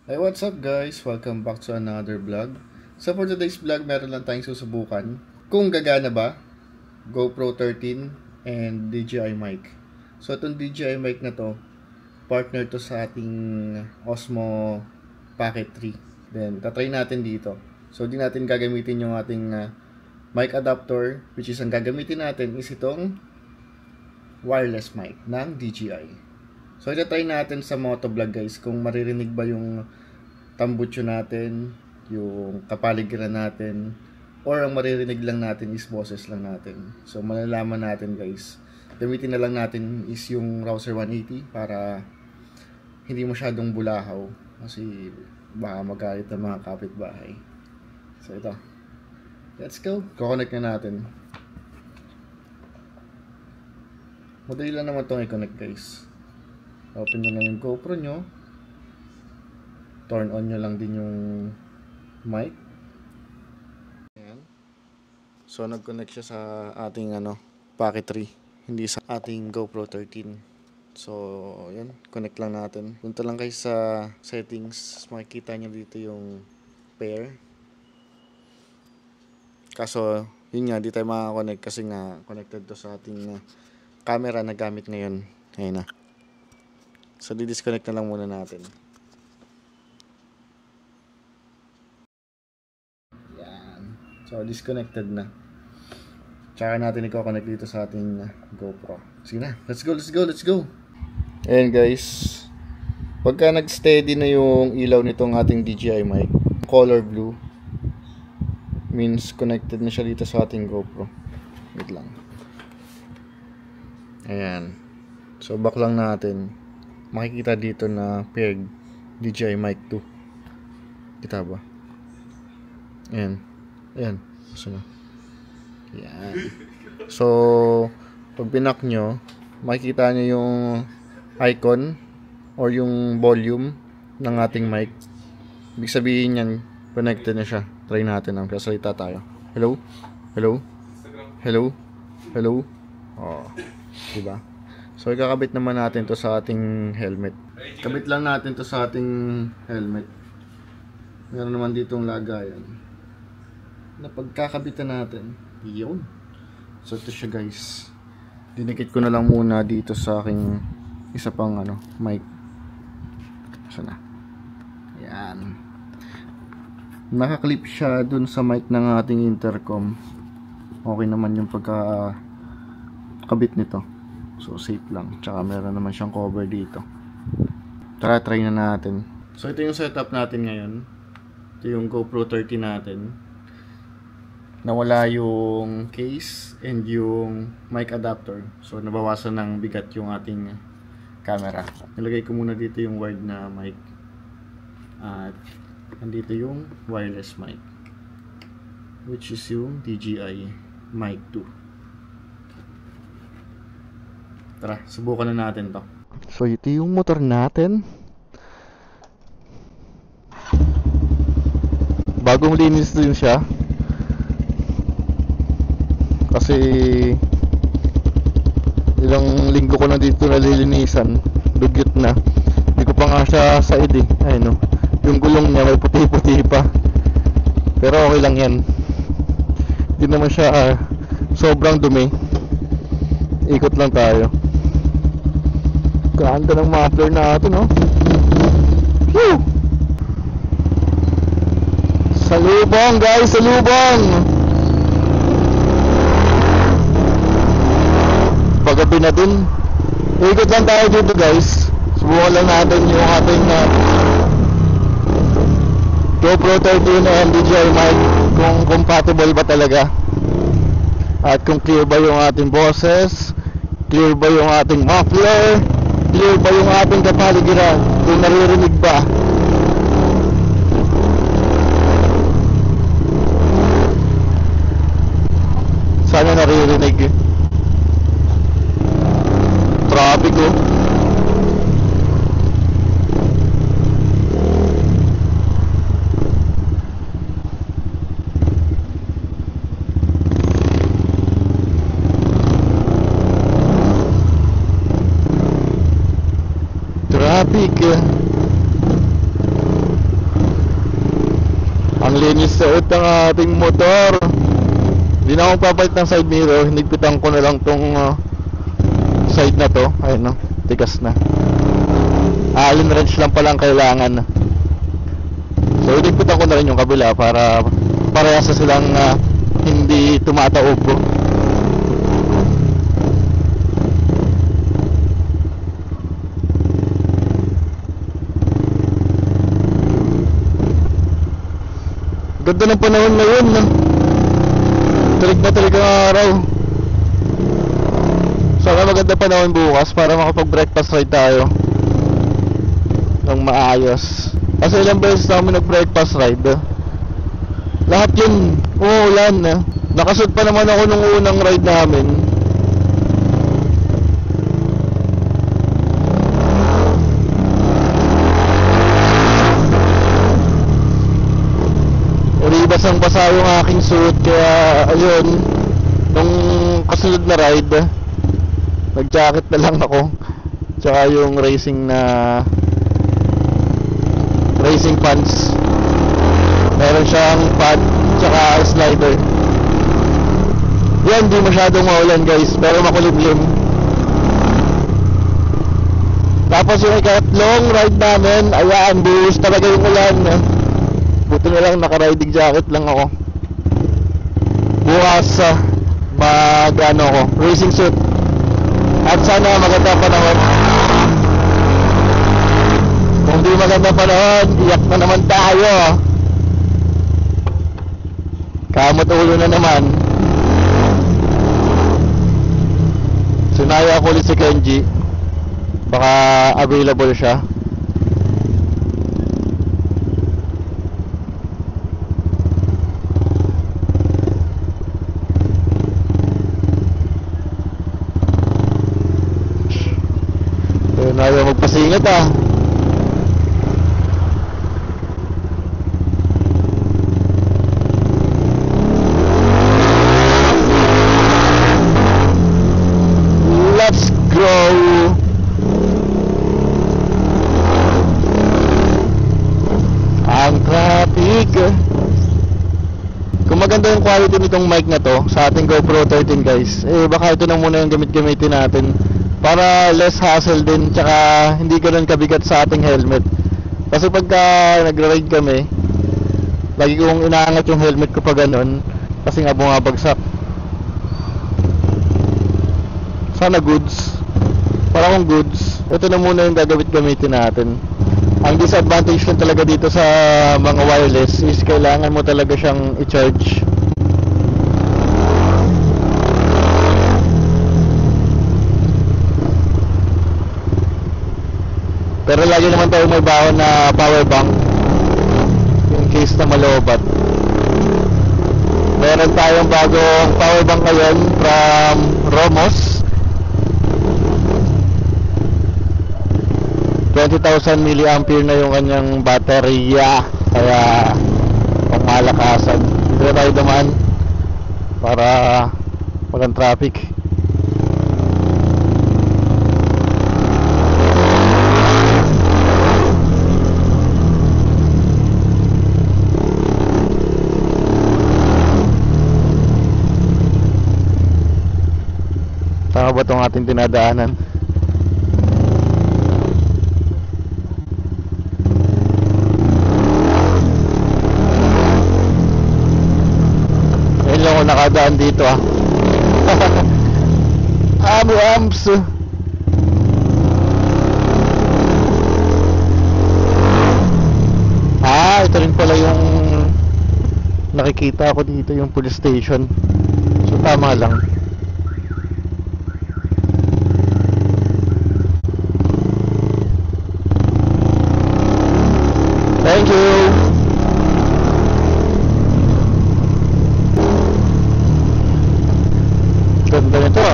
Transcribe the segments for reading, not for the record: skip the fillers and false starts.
Hey, what's up guys? Welcome back to another vlog. So for today's vlog, meron lang tayong susubukan. Kung gagana ba, GoPro 13 and DJI mic. So itong DJI mic na to, partner to sa ating Osmo Pocket 3. Then, tatry natin dito. So di natin gagamitin yung ating mic adapter, which is ang gagamitin natin is itong wireless mic ng DJI. So, ita-try natin sa motovlog guys kung maririnig ba yung tambutso natin, yung kapaligiran natin, or ang maririnig lang natin is boses lang natin. So, malalaman natin guys. Gamitin na lang natin is yung Rouser 180 para hindi masyadong bulahaw kasi baka magalit ang mga kapitbahay. So, ito. Let's go. Kukonect na natin. Madali lang naman itong i-connect guys. Open nyo lang yung GoPro nyo. Turn on nyo lang din yung mic. Ayan. So, nag-connect siya sa ating Pocket 3. Hindi sa ating GoPro 13. So, ayan. Connect lang natin. Punta lang kayo sa settings. Makikita nyo dito yung pair. Kaso, yun nga, di tayo makakonect kasi nga connected to sa ating camera na gamit ngayon. Ayan na. So, di-disconnect na lang muna natin. Yan. So, disconnected na. Tsaka natin i-connect dito sa ating GoPro. Sige na. Let's go, let's go, let's go. Ayan guys. Pagka nag-steady na yung ilaw nitong ating DJI mic, color blue, means connected na siya dito sa ating GoPro. Wait lang. Ayan. So, back lang natin. Makikita dito na paired DJI mic 2. Kita ba? Ayan. Ayan. So, ayan. So, pag pinak nyo, makikita nyo yung icon or yung volume ng ating mic. Ibig sabihin yan, connected na siya. Try natin ang kasalita tayo. Hello? Hello? Hello? Hello? Oh. Diba? So, ikakabit naman natin to sa ating helmet. Kabit lang natin to sa ating helmet. Meron naman ditong lagayan na pagkakabitan natin. Yun. So, ito siya guys. Dinikit ko na lang muna dito sa aking isa pang mic. Sana. Yan. Nakaklip siya dun sa mic ng ating intercom. Okay naman yung pagkakabit nito. So, safe lang. Tsaka meron naman siyang cover dito. Tara, try na natin. So, ito yung setup natin ngayon. Ito yung GoPro 30 natin. Nawala yung case and yung mic adapter. So, nabawasan ng bigat yung ating camera. Nilagay ko muna dito yung wired na mic. At andito yung wireless mic. Which is yung DJI Mic 2. Tara, subukan na natin to. So, ito yung motor natin. Bagong linis din siya. Kasi ilang linggo ko na dito nalilinisan. Dugyot na. Hindi ko pa nga siya said eh. Ayun no. Yung gulong niya may puti-puti pa. Pero okay lang yan. Hindi naman siya sobrang dumi. Ikot lang tayo. Ganda ng muffler natin, no? Phew! Salubong, guys! Salubong! Pagabi na din. Ikot lang tayo dito, guys. Subukan lang natin yung ating GoPro 13 and DJI mic kung compatible ba talaga. At kung clear ba yung ating boses, clear ba yung ating muffler, clear ba yung ating kapaligiran, kung naririnig ba. Sana naririnig. Traffic oh. Traffic. Ang linis sa ang ating motor. Hindi na akong papalit ng side mirror. Hinigpitan ko na lang tong side na to. Ayun no, tigas na. Allen wrench lang pala ang kailangan. So hinigpitan ko na rin yung kabila para parehas na silang hindi tumataob. Ganda ng panahon ngayon, no? Tulig na tulig ang araw. Saka maganda panahon bukas para makapag-breakfast ride tayo ng maayos. Kasi ilang beses na kami nag-breakfast ride. Lahat yun umuulan. Nakasud pa naman ako nung unang ride namin. Basang basa yung aking suit. Kaya ayun, nung kasunod na ride nag-jacket na lang ako. Tsaka yung racing pants. Meron siyang pad tsaka slider. Yan, di masyadong maulan guys, pero makulimlim. Tapos yung ikatlong ride namin, ayan, buhos talaga yung ulan. Buti na lang naka-riding jacket lang ako. Bukas ako, racing suit. At sana maganda panahon. Kung di maganda panahon, iyak na naman tayo. Kamot ulo na naman. Sinaya ko ulit si Kenji. Baka available siya. Ayaw magpasingit Let's go. Ang traffic. Kung maganda yung quality nitong mic na to sa ating GoPro 13 guys, baka ito na muna yung gamitin natin para less hassle din, tsaka hindi ganoon kabigat sa ating helmet. Kasi pagka nagra-ride kami, lagi kong inaangat yung helmet ko pa ganoon kasi nga bumabagsak. Sana goods. Para kung goods, ito na muna yung gamitin natin. Ang disadvantage lang talaga dito sa mga wireless is kailangan mo talaga siyang i-charge. Pero lagi naman tayo may baon na power bank in case na malobat. Meron tayong bagong power bank ngayon from Romos. 20,000 mAh na yung kanyang baterya. Kaya pangmalakasan. Dito tayo naman para walang traffic. Tama ba itong ating dinadaanan? Ngayon lang ako nakadaan dito Amps. Ito rin pala yung nakikita ko dito, yung police station. So tama lang. Thank you. Ganda nito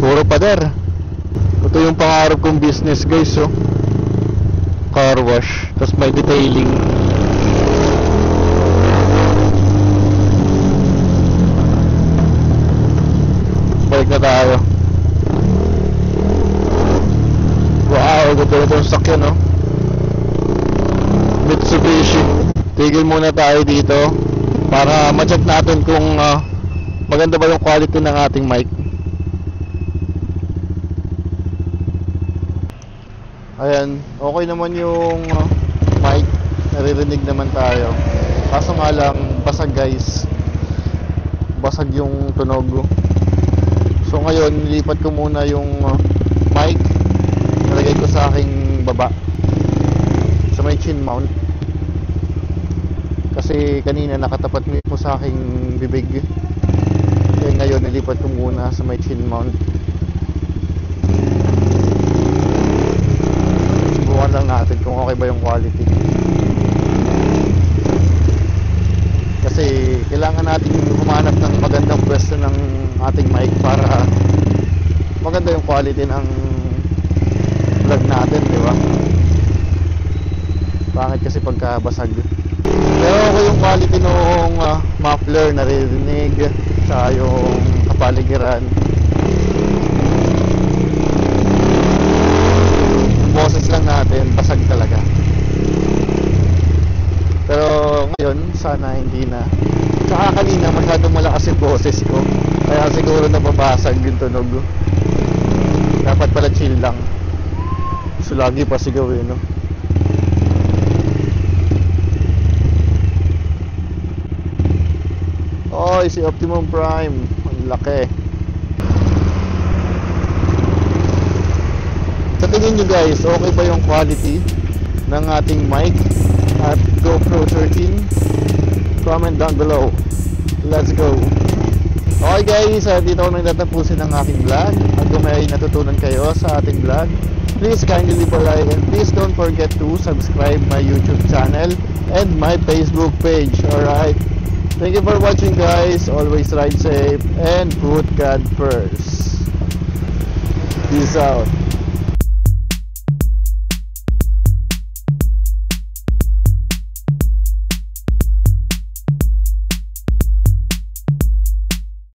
puro pader. Ito yung pangarap kong business guys. Car wash, tapos may detailing. Balik na tayo. Wow, ganda na itong sakyan Mitsubishi tigil muna tayo dito para ma-check natin kung maganda ba yung quality ng ating mic. Ayan, okay naman yung mic, naririnig naman tayo. Kaso nga lang, basag guys, basag yung tunog. So ngayon, nilipat ko muna yung mic, nalagay ko sa aking baba, sa may chin mount. Kasi kanina nakatapat mismo sa aking bibig. Kaya ngayon, nilipat ko muna sa may chin mount. Subukan lang natin kung okay ba yung quality. Kasi kailangan natin humanap ng magandang pwesto ng ating mic para maganda yung quality ng vlog natin, di ba? Pangit kasi pagkabasag. Pero okay yung quality ng muffler, naririnig, sa yung kapaligiran. Boses lang natin, basag talaga. Pero ngayon, sana hindi na. Tsaka kanina, masyadong malakas yung boses ko. Kaya siguro nababasag yung tunog. Dapat pala chill lang. So lagi pa sigaw eh, no? Oh, si Optimum Prime. Ang laki. Sa tingin nyo guys, okay ba yung quality ng ating mic at GoPro 13? Comment down below. Let's go. Okay guys, dito ako nagtatapusin ng aking vlog. At kung may natutunan kayo sa ating vlog, please kindly leave a like and please don't forget to subscribe my YouTube channel and my Facebook page. Alright? Thank you for watching guys. Always ride safe and put God first. Peace out.